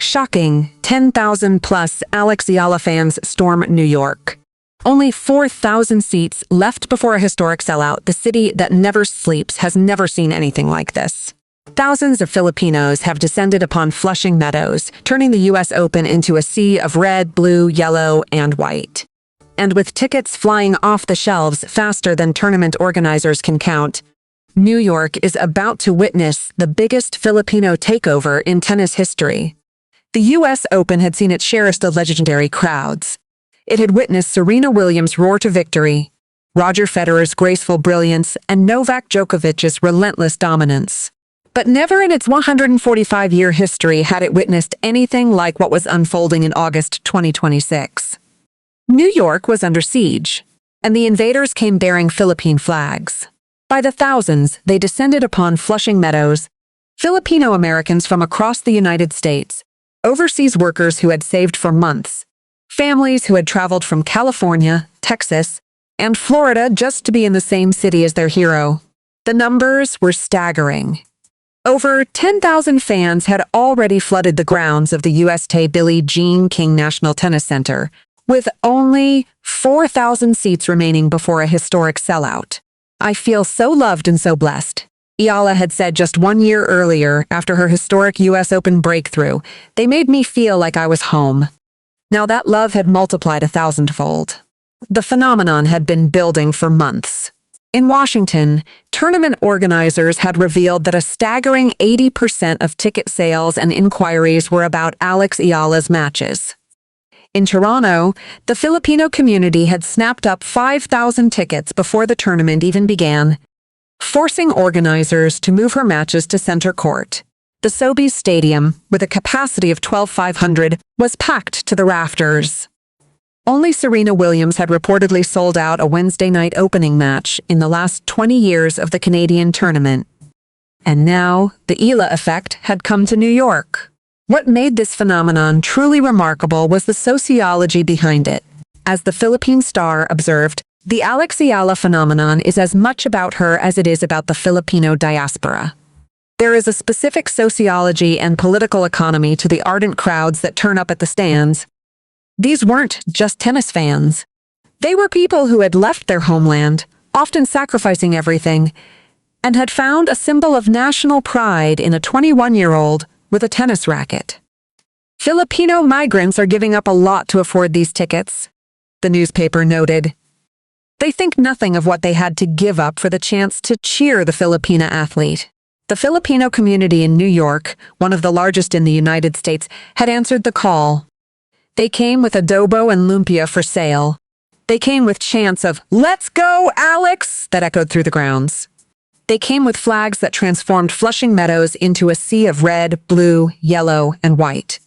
Shocking, 10,000 plus Alex Eala fans storm New York. Only 4,000 seats left before a historic sellout. The city that never sleeps has never seen anything like this. Thousands of Filipinos have descended upon Flushing Meadows, turning the U.S. Open into a sea of red, blue, yellow, and white. And with tickets flying off the shelves faster than tournament organizers can count, New York is about to witness the biggest Filipino takeover in tennis history. The U.S. Open had seen its share of legendary crowds. It had witnessed Serena Williams' roar to victory, Roger Federer's graceful brilliance, and Novak Djokovic's relentless dominance. But never in its 145-year history had it witnessed anything like what was unfolding in August 2026. New York was under siege, and the invaders came bearing Philippine flags. By the thousands, they descended upon Flushing Meadows, Filipino Americans from across the United States, overseas workers who had saved for months, families who had traveled from California, Texas, and Florida just to be in the same city as their hero. The numbers were staggering. Over 10,000 fans had already flooded the grounds of the USTA Billie Jean King National Tennis Center, with only 4,000 seats remaining before a historic sellout. "I feel so loved and so blessed," Eala had said just 1 year earlier after her historic U.S. Open breakthrough. "They made me feel like I was home." Now that love had multiplied 1,000-fold. The phenomenon had been building for months. In Washington, tournament organizers had revealed that a staggering 80% of ticket sales and inquiries were about Alex Eala's matches. In Toronto, the Filipino community had snapped up 5,000 tickets before the tournament even began, forcing organizers to move her matches to center court. The Sobeys Stadium, with a capacity of 12,500, was packed to the rafters. Only Serena Williams had reportedly sold out a Wednesday night opening match in the last 20 years of the Canadian tournament. And now, the Eala effect had come to New York. What made this phenomenon truly remarkable was the sociology behind it. As the Philippine Star observed, the Alex Eala phenomenon is as much about her as it is about the Filipino diaspora. There is a specific sociology and political economy to the ardent crowds that turn up at the stands. These weren't just tennis fans. They were people who had left their homeland, often sacrificing everything, and had found a symbol of national pride in a 21-year-old with a tennis racket. "Filipino migrants are giving up a lot to afford these tickets," the newspaper noted. "They think nothing of what they had to give up for the chance to cheer the Filipina athlete." The Filipino community in New York, one of the largest in the United States, had answered the call. They came with adobo and lumpia for sale. They came with chants of "Let's go, Alex!" that echoed through the grounds. They came with flags that transformed Flushing Meadows into a sea of red, blue, yellow, and white.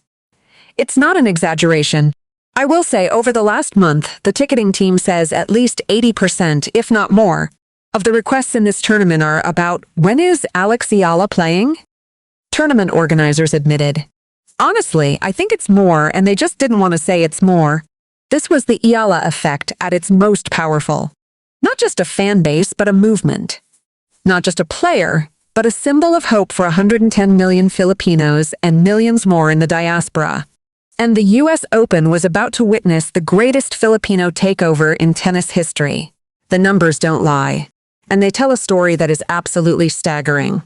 It's not an exaggeration. I will say over the last month, the ticketing team says at least 80%, if not more, of the requests in this tournament are about, "When is Alex Eala playing?" Tournament organizers admitted, "Honestly, I think it's more, and they just didn't want to say it's more." This was the Eala effect at its most powerful. Not just a fan base, but a movement. Not just a player, but a symbol of hope for 110 million Filipinos and millions more in the diaspora. And the U.S. Open was about to witness the greatest Filipino takeover in tennis history. The numbers don't lie, and they tell a story that is absolutely staggering.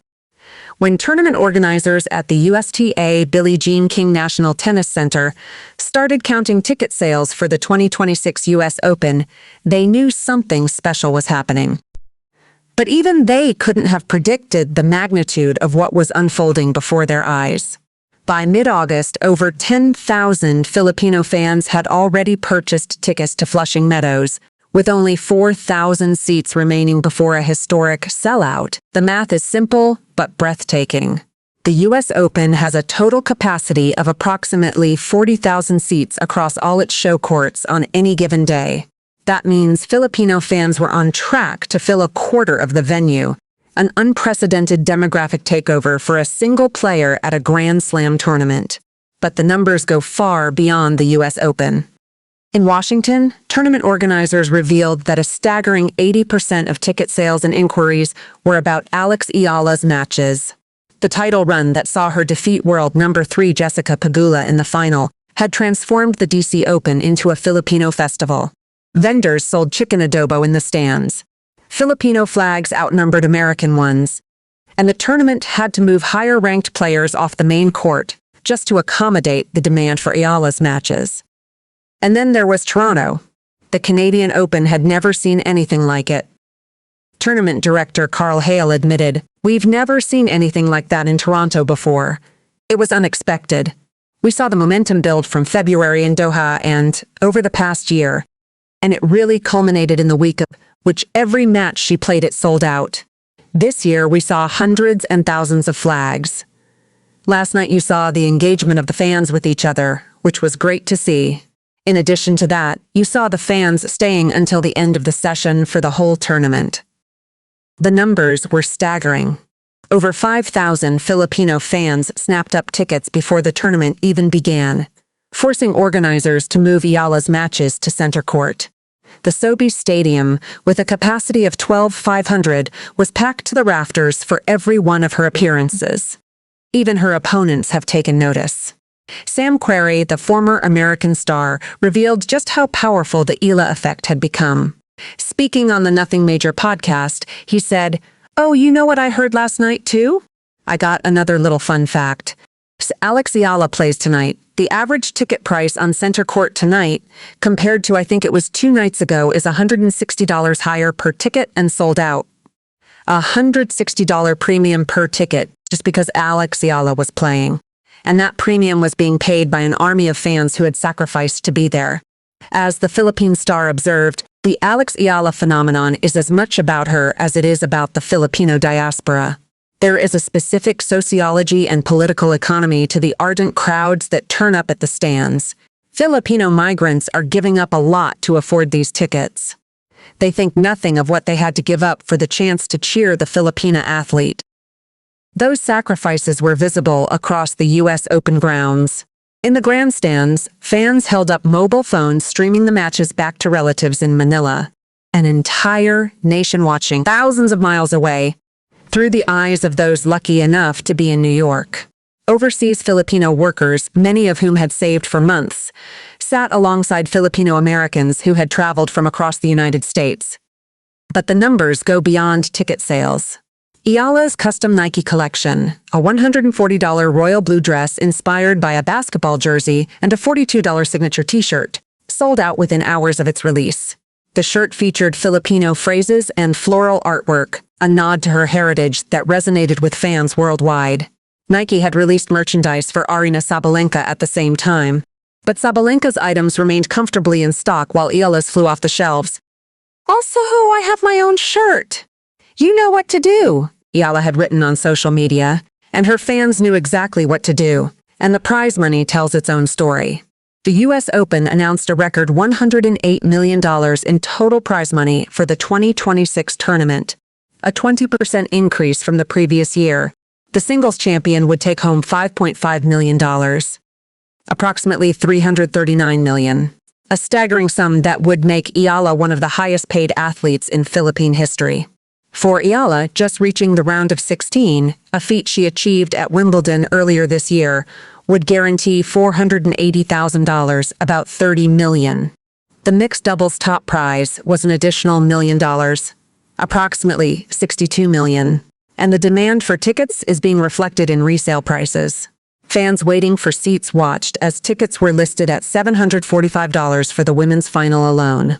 When tournament organizers at the USTA Billie Jean King National Tennis Center started counting ticket sales for the 2026 U.S. Open, they knew something special was happening. But even they couldn't have predicted the magnitude of what was unfolding before their eyes. By mid-August, over 10,000 Filipino fans had already purchased tickets to Flushing Meadows, with only 4,000 seats remaining before a historic sellout. The math is simple but breathtaking. The U.S. Open has a total capacity of approximately 40,000 seats across all its show courts on any given day. That means Filipino fans were on track to fill a quarter of the venue, an unprecedented demographic takeover for a single player at a Grand Slam tournament. But the numbers go far beyond the U.S. Open. In Washington, tournament organizers revealed that a staggering 80% of ticket sales and inquiries were about Alex Eala's matches. The title run that saw her defeat world number 3 Jessica Pegula in the final had transformed the DC Open into a Filipino festival. Vendors sold chicken adobo in the stands. Filipino flags outnumbered American ones. And the tournament had to move higher-ranked players off the main court just to accommodate the demand for Eala's matches. And then there was Toronto. The Canadian Open had never seen anything like it. Tournament director Carl Hale admitted, "We've never seen anything like that in Toronto before. It was unexpected. We saw the momentum build from February in Doha and over the past year. And it really culminated in the week of which every match she played it sold out. This year we saw hundreds and thousands of flags. Last night you saw the engagement of the fans with each other, which was great to see. In addition to that, you saw the fans staying until the end of the session for the whole tournament." The numbers were staggering. Over 5,000 Filipino fans snapped up tickets before the tournament even began, forcing organizers to move Eala's matches to center court. The Sobeys Stadium, with a capacity of 12,500, was packed to the rafters for every one of her appearances. Even her opponents have taken notice. Sam Querrey, the former American star, revealed just how powerful the Eala effect had become. Speaking on the Nothing Major podcast, he said, "Oh, you know what I heard last night too? I got another little fun fact. Alex Eala plays tonight. The average ticket price on center court tonight, compared to I think it was 2 nights ago, is $160 higher per ticket and sold out. $160 premium per ticket just because Alex Eala was playing. And that premium was being paid by an army of fans who had sacrificed to be there." As the Philippine Star observed, the Alex Eala phenomenon is as much about her as it is about the Filipino diaspora. There is a specific sociology and political economy to the ardent crowds that turn up at the stands. Filipino migrants are giving up a lot to afford these tickets. They think nothing of what they had to give up for the chance to cheer the Filipina athlete. Those sacrifices were visible across the U.S. Open grounds. In the grandstands, fans held up mobile phones streaming the matches back to relatives in Manila. An entire nation watching thousands of miles away, through the eyes of those lucky enough to be in New York. Overseas Filipino workers, many of whom had saved for months, sat alongside Filipino Americans who had traveled from across the United States. But the numbers go beyond ticket sales. Eala's custom Nike collection, a $140 royal blue dress inspired by a basketball jersey and a $42 signature t-shirt, sold out within hours of its release. The shirt featured Filipino phrases and floral artwork, a nod to her heritage that resonated with fans worldwide. Nike had released merchandise for Arina Sabalenka at the same time, but Sabalenka's items remained comfortably in stock while Eala's flew off the shelves. "Also, I have my own shirt. You know what to do," Eala had written on social media, and her fans knew exactly what to do, and the prize money tells its own story. The U.S. Open announced a record $108 million in total prize money for the 2026 tournament, a 20% increase from the previous year. The singles champion would take home $5.5 million, approximately $339 million, a staggering sum that would make Eala one of the highest-paid athletes in Philippine history. For Eala, just reaching the round of 16, a feat she achieved at Wimbledon earlier this year, would guarantee $480,000, about $30 million. The mixed doubles top prize was an additional $1 million, approximately $62 million, and the demand for tickets is being reflected in resale prices. Fans waiting for seats watched as tickets were listed at $745 for the women's final alone.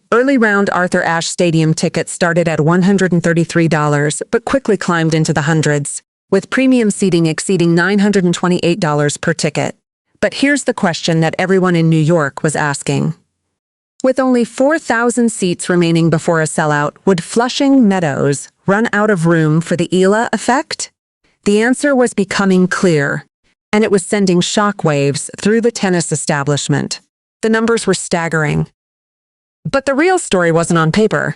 Early round Arthur Ashe Stadium tickets started at $133 but quickly climbed into the hundreds, with premium seating exceeding $928 per ticket. But here's the question that everyone in New York was asking. With only 4,000 seats remaining before a sellout, would Flushing Meadows run out of room for the Eala effect? The answer was becoming clear, and it was sending shockwaves through the tennis establishment. The numbers were staggering. But the real story wasn't on paper.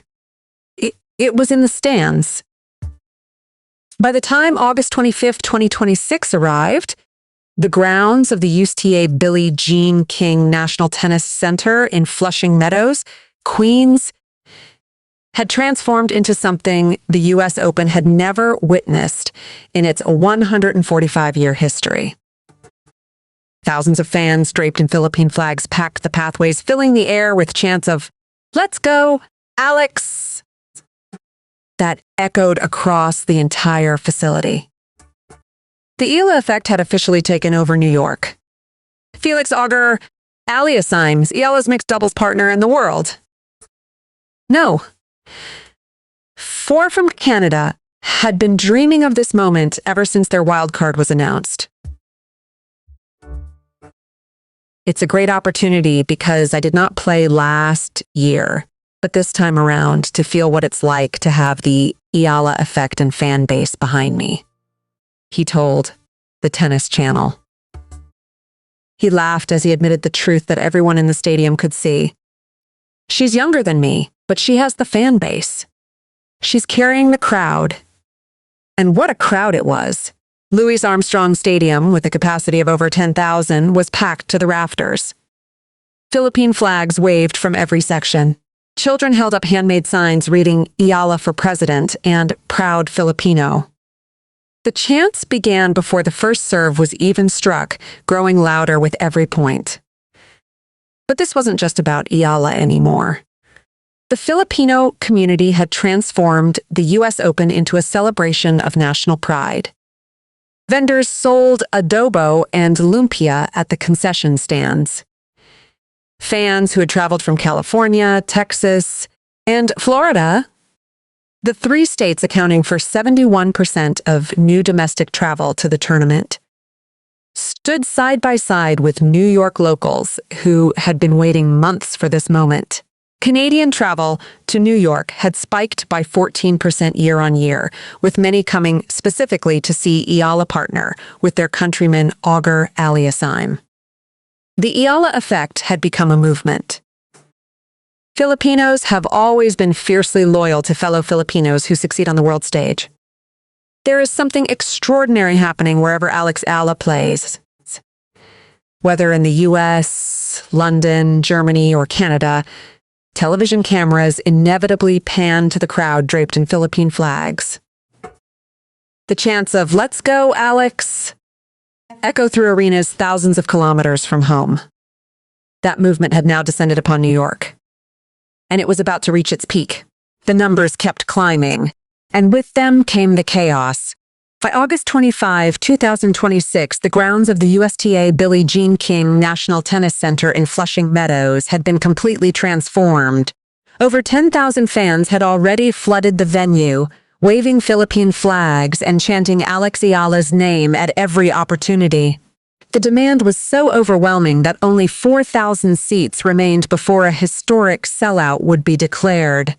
It was in the stands. By the time August 25, 2026 arrived, the grounds of the USTA Billie Jean King National Tennis Center in Flushing Meadows, Queens, had transformed into something the U.S. Open had never witnessed in its 145-year history. Thousands of fans draped in Philippine flags packed the pathways, filling the air with chants of, "Let's go, Alex!" that echoed across the entire facility. The Eala effect had officially taken over New York. Felix Auger Aliassime, Eala's mixed doubles partner in the world. No. Four from Canada had been dreaming of this moment ever since their wild card was announced. It's a great opportunity because I did not play last year, but this time around to feel what it's like to have the Eala effect and fan base behind me, he told the Tennis Channel. He laughed as he admitted the truth that everyone in the stadium could see. She's younger than me, but she has the fan base. She's carrying the crowd. And what a crowd it was. Louis Armstrong Stadium, with a capacity of over 10,000, was packed to the rafters. Philippine flags waved from every section. Children held up handmade signs reading "Eala for President" and "Proud Filipino." The chants began before the first serve was even struck, growing louder with every point. But this wasn't just about Eala anymore. The Filipino community had transformed the U.S. Open into a celebration of national pride. Vendors sold adobo and lumpia at the concession stands. Fans who had traveled from California, Texas, and Florida, the three states accounting for 71% of new domestic travel to the tournament, stood side by side with New York locals who had been waiting months for this moment. Canadian travel to New York had spiked by 14% year on year, with many coming specifically to see Eala partner with their countryman Auger Aliassime. The Eala effect had become a movement. Filipinos have always been fiercely loyal to fellow Filipinos who succeed on the world stage. There is something extraordinary happening wherever Alex Eala plays. Whether in the US, London, Germany, or Canada, television cameras inevitably pan to the crowd draped in Philippine flags. The chants of "Let's go, Alex!" echo through arenas thousands of kilometers from home. That movement had now descended upon New York, and it was about to reach its peak. The numbers kept climbing, and with them came the chaos. By August 25, 2026, the grounds of the USTA Billie Jean King National Tennis Center in Flushing Meadows had been completely transformed. Over 10,000 fans had already flooded the venue, waving Philippine flags and chanting Alex Eala's name at every opportunity. The demand was so overwhelming that only 4,000 seats remained before a historic sellout would be declared.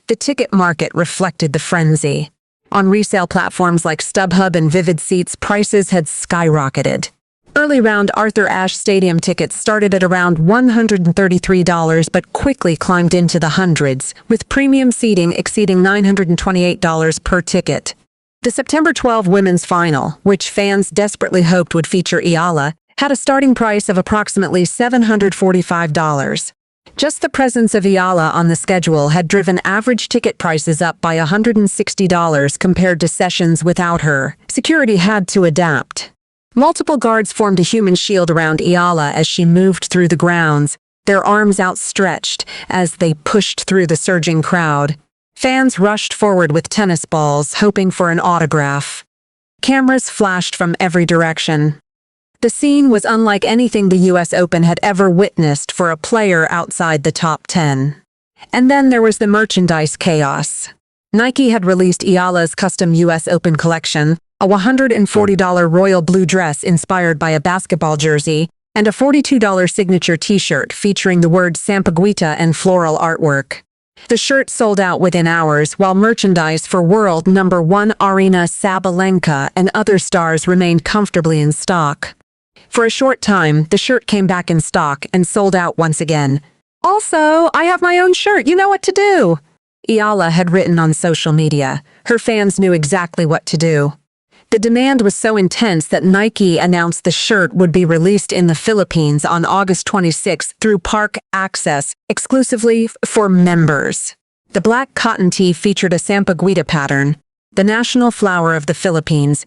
The ticket market reflected the frenzy. On resale platforms like StubHub and Vivid Seats, prices had skyrocketed. Early round Arthur Ashe Stadium tickets started at around $133 but quickly climbed into the hundreds, with premium seating exceeding $928 per ticket. The September 12 women's final, which fans desperately hoped would feature Eala, had a starting price of approximately $745. Just the presence of Eala on the schedule had driven average ticket prices up by $160 compared to sessions without her. Security had to adapt. Multiple guards formed a human shield around Eala as she moved through the grounds, their arms outstretched as they pushed through the surging crowd. Fans rushed forward with tennis balls, hoping for an autograph. Cameras flashed from every direction. The scene was unlike anything the U.S. Open had ever witnessed for a player outside the top 10. And then there was the merchandise chaos. Nike had released Eala's custom U.S. Open collection, a $140 royal blue dress inspired by a basketball jersey, and a $42 signature t-shirt featuring the word Sampaguita and floral artwork. The shirt sold out within hours, while merchandise for world number 1 Aryna Sabalenka and other stars remained comfortably in stock. For a short time, the shirt came back in stock and sold out once again. "Also, I have my own shirt, you know what to do," Eala had written on social media. Her fans knew exactly what to do. The demand was so intense that Nike announced the shirt would be released in the Philippines on August 26 through Park Access, exclusively for members. The black cotton tee featured a sampaguita pattern, the national flower of the Philippines,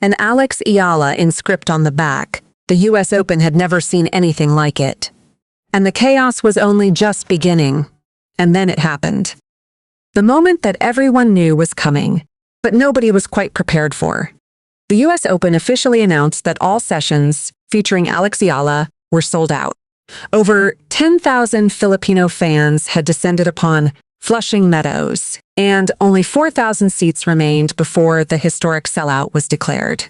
and Alex Eala in script on the back. The US Open had never seen anything like it. And the chaos was only just beginning. And then it happened. The moment that everyone knew was coming, but nobody was quite prepared for. The US Open officially announced that all sessions featuring Alex Eala were sold out. Over 10,000 Filipino fans had descended upon Flushing Meadows, and only 4,000 seats remained before the historic sellout was declared.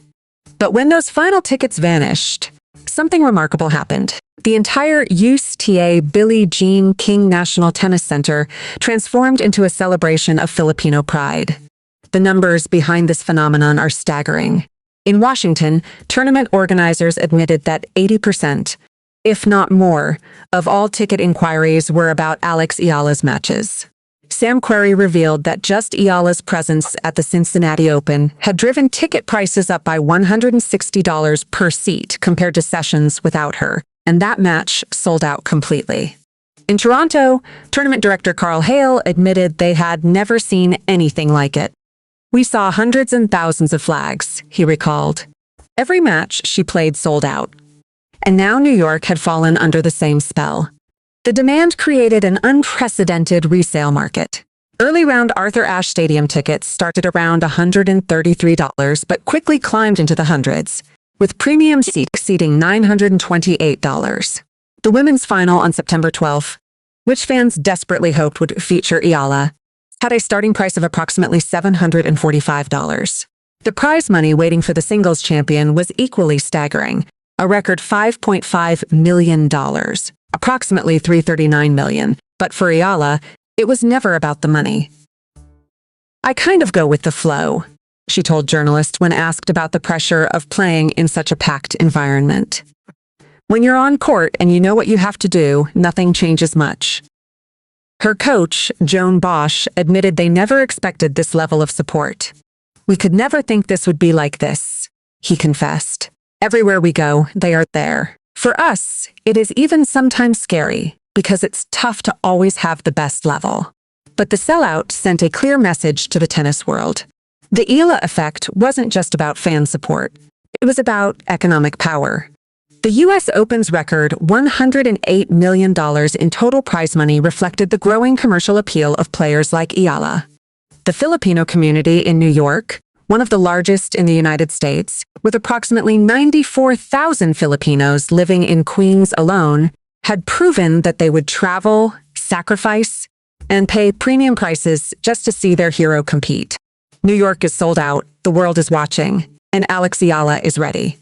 But when those final tickets vanished, something remarkable happened. The entire USTA Billie Jean King National Tennis Center transformed into a celebration of Filipino pride. The numbers behind this phenomenon are staggering. In Washington, tournament organizers admitted that 80%, if not more, of all ticket inquiries were about Alex Eala's matches. Sam Querrey revealed that just Eala's presence at the Cincinnati Open had driven ticket prices up by $160 per seat compared to sessions without her, and that match sold out completely. In Toronto, tournament director Carl Hale admitted they had never seen anything like it. "We saw hundreds and thousands of flags," he recalled. Every match she played sold out. And now New York had fallen under the same spell. The demand created an unprecedented resale market. Early round Arthur Ashe Stadium tickets started around $133 but quickly climbed into the hundreds, with premium seats exceeding $928. The women's final on September 12th, which fans desperately hoped would feature Eala, had a starting price of approximately $745. The prize money waiting for the singles champion was equally staggering, a record $5.5 million. Approximately $339 million, but for Eala, it was never about the money. "I kind of go with the flow," she told journalists when asked about the pressure of playing in such a packed environment. "When you're on court and you know what you have to do, nothing changes much." Her coach, Joan Bosch, admitted they never expected this level of support. "We could never think this would be like this," he confessed. "Everywhere we go, they are there. For us, it is even sometimes scary because it's tough to always have the best level." But the sellout sent a clear message to the tennis world. The Eala effect wasn't just about fan support. It was about economic power. The US Open's record $108 million in total prize money reflected the growing commercial appeal of players like Eala. The Filipino community in New York, one of the largest in the United States, with approximately 94,000 Filipinos living in Queens alone, had proven that they would travel, sacrifice, and pay premium prices just to see their hero compete. New York is sold out, the world is watching, and Alex Eala is ready.